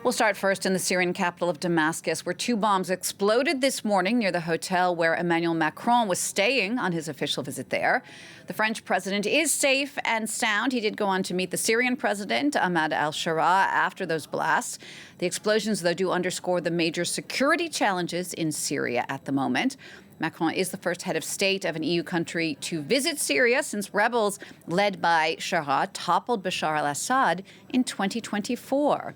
We'll start first in the Syrian capital of Damascus, where two bombs exploded this morning near the hotel where Emmanuel Macron was staying on his official visit there. The French president is safe and sound. He did go on to meet the Syrian president, al-Sharaa, after those blasts. The explosions, though, do underscore the major security challenges in Syria at the moment. Macron is the first head of state of an EU country to visit Syria since rebels led by al-Sharaa toppled Bashar al-Assad in 2024.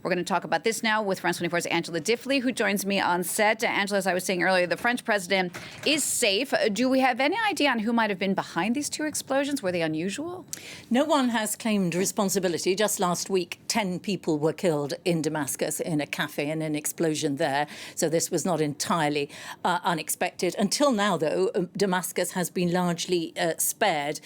We're going to talk about this now with France 24's Angela Diffley, who joins me on set. Angela, as I was saying earlier, the French president is safe. Do we have any idea on who might have been behind these two explosions? Were they unusual? No one has claimed responsibility. Just last week, 10 people were killed in Damascus in a cafe in an explosion there. So this was not entirely unexpected. Until now, though, Damascus has been largely spared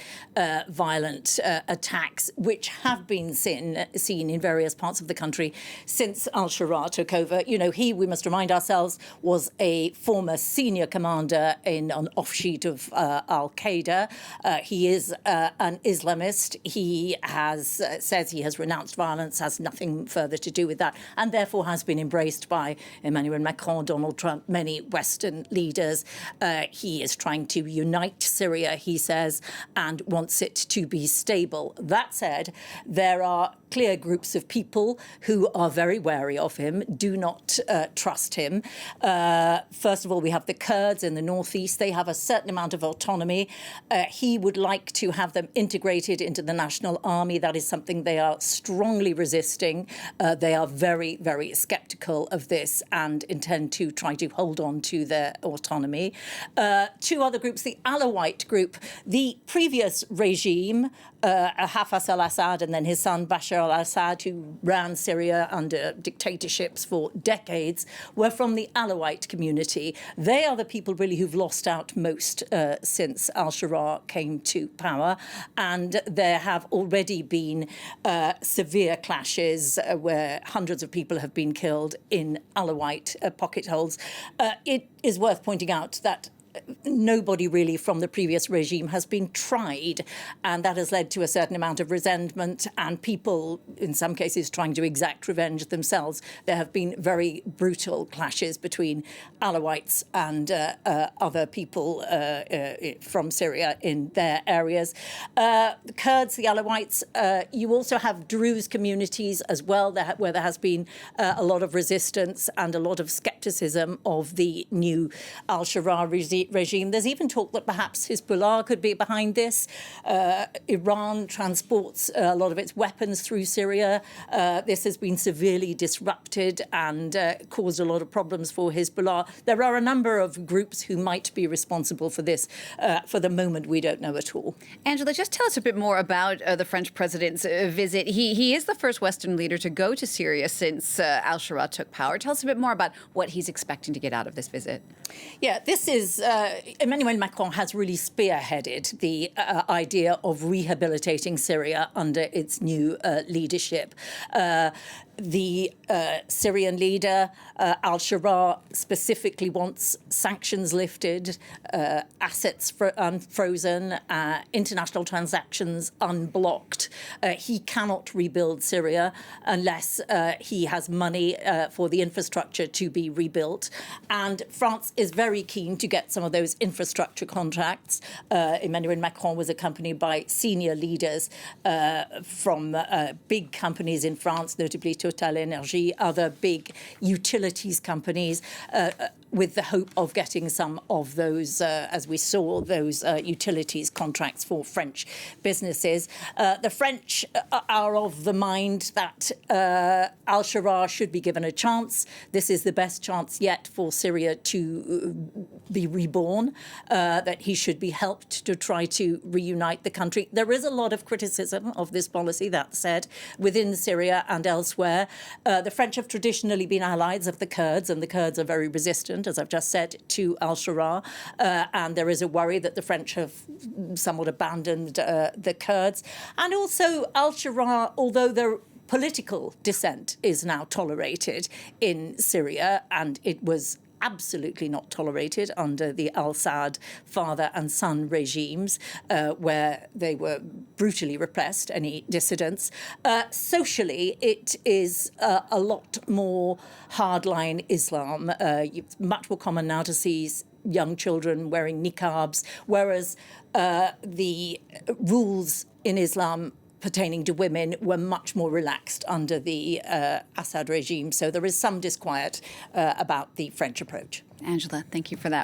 violent attacks, which have been seen in various parts of the country since al-Sharaa took over. You know, we must remind ourselves, was a former senior commander in an offshoot of al-Qaeda. He is an Islamist. He says he has renounced violence, has nothing further to do with that, and therefore has been embraced by Emmanuel Macron, Donald Trump, many Western leaders. He is trying to unite Syria, he says, and wants it to be stable. That said, there are clear groups of people who are very wary of him, do not trust him. First of all, we have the Kurds in the northeast. They have a certain amount of autonomy. He would like to have them integrated into the national army. That is something they are strongly resisting. They are very, very sceptical of this and intend to try to hold on to their autonomy. Two other groups, the Alawite group, the previous regime, Hafez al-Assad and then his son Bashar al-Assad, who ran Syria under dictatorships for decades, were from the Alawite community. They are the people really who've lost out most since al-Sharaa came to power. And there have already been severe clashes where hundreds of people have been killed in Alawite pocket holes. It is worth pointing out that nobody really from the previous regime has been tried, and that has led to a certain amount of resentment and people, in some cases, trying to exact revenge themselves. There have been very brutal clashes between Alawites and other people from Syria in their areas. The Kurds, the Alawites, you also have Druze communities as well, where there has been a lot of resistance and a lot of skepticism of the new al-Sharaa regime. There's even talk that perhaps Hezbollah could be behind this. Iran transports a lot of its weapons through Syria. This has been severely disrupted and caused a lot of problems for Hezbollah. There are a number of groups who might be responsible for this. For the moment, we don't know at all. Angela, just tell us a bit more about the French president's visit. He is the first Western leader to go to Syria since al-Sharaa took power. Tell us a bit more about what he's expecting to get out of this visit. Yeah, this is Emmanuel Macron has really spearheaded the idea of rehabilitating Syria under its new leadership. The Syrian leader, al-Sharaa, specifically wants sanctions lifted, assets unfrozen, international transactions unblocked. He cannot rebuild Syria unless he has money for the infrastructure to be rebuilt. And France is very keen to get some of those infrastructure contracts. Emmanuel Macron was accompanied by senior leaders from big companies in France, notably Total Energy, other big utilities companies, with the hope of getting some of those, as we saw, those utilities contracts for French businesses. The French are of the mind that al-Sharaa should be given a chance. This is the best chance yet for Syria to be reborn, that he should be helped to try to reunite the country. There is a lot of criticism of this policy, that said, within Syria and elsewhere. The French have traditionally been allies of the Kurds, and the Kurds are very resistant, as I've just said, to al-Sharaa. And there is a worry that the French have somewhat abandoned the Kurds. And also al-Sharaa, although their political dissent is now tolerated in Syria, and it was absolutely not tolerated under the al-Assad father and son regimes, where they were brutally repressed, any dissidents. Socially, it is a lot more hardline Islam. It's much more common now to see young children wearing niqabs, whereas the rules in Islam pertaining to women were much more relaxed under the Assad regime. So there is some disquiet about the French approach. Angela, thank you for that.